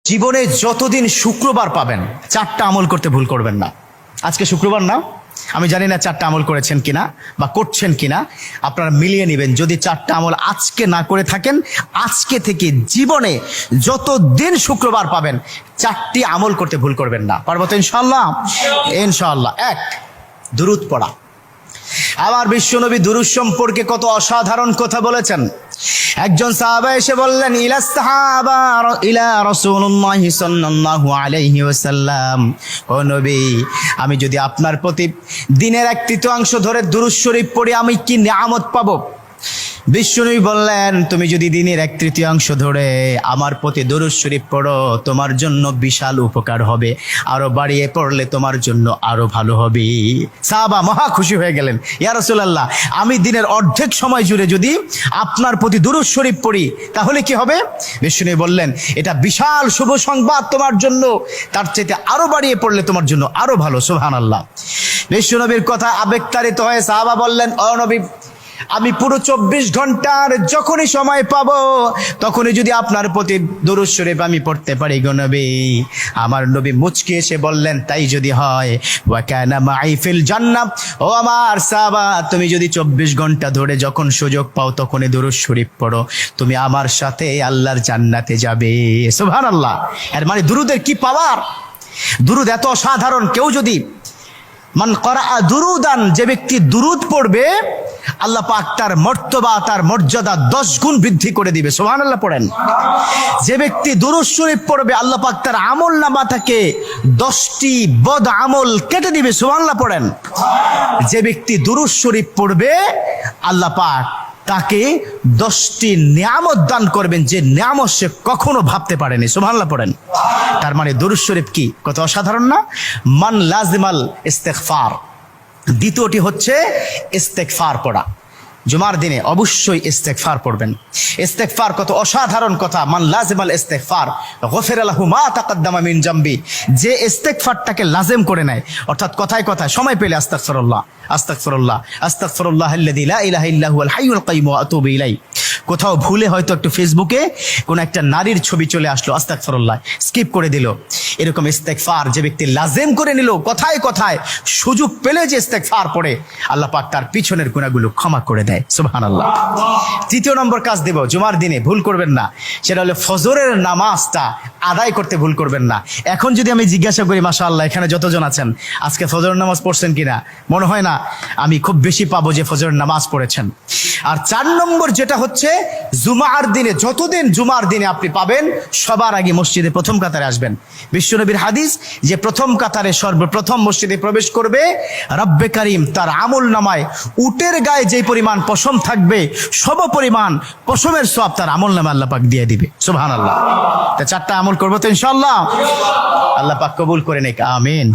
জীবনে যতদিন শুক্রবার পাবেন 4টা আমল করতে ভুল করবেন না। আজকে শুক্রবার না, আমি জানি না 4টা আমল করেছেন কিনা বা করছেন কিনা, আপনারা মিলিয়ে নেবেন। যদি 4টা আমল আজকে না করে থাকেন, আজকে থেকে জীবনে যতদিন শুক্রবার পাবেন 4টি আমল করতে ভুল করবেন না। পারবো তো ইনশাআল্লাহ? ইনশাআল্লাহ। 1, দুরূদ পড়া। আমার বিশ্বনবী দুরূদ সম্পর্কে কত অসাধারণ কথা বলেছেন। একজন সাহাবা এসে বললেন, ইলা রাসূলুল্লাহ সাল্লাল্লাহু আলাইহি ওয়াসাল্লাম, ও নবী, আমি যদি আপনার প্রতি দিনের 1/3 ধরে দুরূদ শরীফ পড়ি আমি কি নিয়ামত পাবো? বিশ্বনবী বললেন, তুমি যদি দিনের 1/3 ধরে আমার প্রতি দুরূদ শরীফ পড়ো তোমার জন্য বিশাল উপকার হবে, আরো বাড়িয়ে পড়লে তোমার জন্য আরো ভালো হবে। সাহাবা মহা খুশি হয়ে গেলেন, ইয়া রাসূলুল্লাহ, আমি দিনের অর্ধেক সময় জুড়ে যদি আপনার প্রতি দুরূদ শরীফ পড়ি তাহলে কি হবে? বিশ্বনবী বললেন, এটা বিশাল শুভ সংবাদ তোমার জন্য, তার চাইতে আরো বাড়িয়ে পড়লে তোমার জন্য আরো ভালো। সুবহানাল্লাহ। বিশ্বনবীর কথা আবেগতাড়িত হয়ে সাহাবা বললেন, ও নবী, আমি পুরো 24 ঘন্টার যখনই সময় পাবো তখনই যদি আপনার প্রতি দুরূদ শরীফ আমি পড়তে পারি গো নবী। আমার নবী মুচকি এসে বললেন, তাই যদি হয়, ওয়া কানা মাই ফিল জান্নাহ, ও আমার সাহাবা, তুমি যদি 24 ঘন্টা ধরে যখন সুযোগ পাও তখনই দুরূদ শরীফ পড়ো, তুমি আমার সাথে আল্লাহর জান্নাতে যাবে। সুবহানাল্লাহ। এর মানে দুরূদের কি পাওয়ার! দুরূদ এত অসাধারণ। কেউ যদি মান করা দুরুদান, যে ব্যক্তি দুরূদ পড়বে আল্লাহ পাক তার মর্তবা, তার মর্যাদা 10 গুণ বৃদ্ধি করে দিবে। সুবহানাল্লাহ পড়েন। যে ব্যক্তি দুরূদ শরীফ পড়বে আল্লাহ পাক তার আমল নামা থেকে 10টি বদ আমল কেটে দিবে। সুবহানাল্লাহ পড়েন। যে ব্যক্তি দুরূদ শরীফ পড়বে আল্লাহ পাক তাকে 10টি নিয়ামত দান করবেন, যে নিয়ামত সে কখনো ভাবতে পারেনি। সুবহানাল্লাহ পড়েন। তার মানে দুরূদ শরীফ কি কত অসাধারণ না? মান লাজিমাল ইস্তেগফার। দ্বিতীয়টি হচ্ছে ইস্তেগফার পড়া। জুমার দিনে অবশ্যই ইস্তেগফার পড়বেন। ইস্তেগফার কত অসাধারণ কথা। মান লাজিমাল ইস্তেগফার গফিরা লাহু মা তাকাদ্দামা মিন জামবি। যে ইস্তেগফারটাকে লাজিম করে নেয়, অর্থাৎ কথায় কথায় সময় পেলে আস্তাগফিরুল্লাহ আস্তাগফিরুল্লাহ আস্তাগফিরুল্লাহ আল্লাযী লা ইলাহা ইল্লা হুয়াল হাইয়ুল কাইয়্যুম ওয়া আতুবু ইলাইহি। কোথাও ভুলে হয়তো একটু ফেসবুকে কোন একটা নারীর ছবি চলে আসলো, আস্তাগফিরুল্লাহ স্কিপ করে দিল। এরকম ইস্তেগফার যে ব্যক্তি লাজিম করে নিল, কথায় কথায় সুযোগ পেলে যে ইস্তেগফার পড়ে, আল্লাহ পাক তার পিছনের গুনাহগুলো ক্ষমা করে দেয়। সুবহানাল্লাহ। তৃতীয় নম্বর কাজ দেব, জুমার দিনে ভুল করবেন না, সেটা হলো ফজরের নামাজটা আদায় করতে ভুল করবেন না। এখন যদি আমি জিজ্ঞাসা করি, মাশাআল্লাহ এখানে যতজন আছেন আজকে ফজরের নামাজ পড়ছেন কিনা, মনে হয় না আমি খুব বেশি পাবো যে ফজরের নামাজ পড়েছেন। আর 4 নম্বর যেটা হচ্ছে, জুমার দিনে যতদিন জুমার দিনে আপনি পাবেন সবার আগে মসজিদে প্রথম কাতারে আসবেন। বিশ্বনবীর হাদিস যে প্রথম কাতারে সর্বপ্রথম মসজিদে প্রবেশ করবে রব্বে কারীম তার আমল নামায় উটের গায়ে যে পরিমাণ পশম থাকবে সম পরিমাণ পশমের সওয়াব তার আমল নামায় আল্লাহ পাক দিয়ে দিবে। সুবহানাল্লাহ। তা 4টা আমল করবো তো ইনশাআল্লাহ? আল্লাহ পাক কবুল করে নেক। আমিন।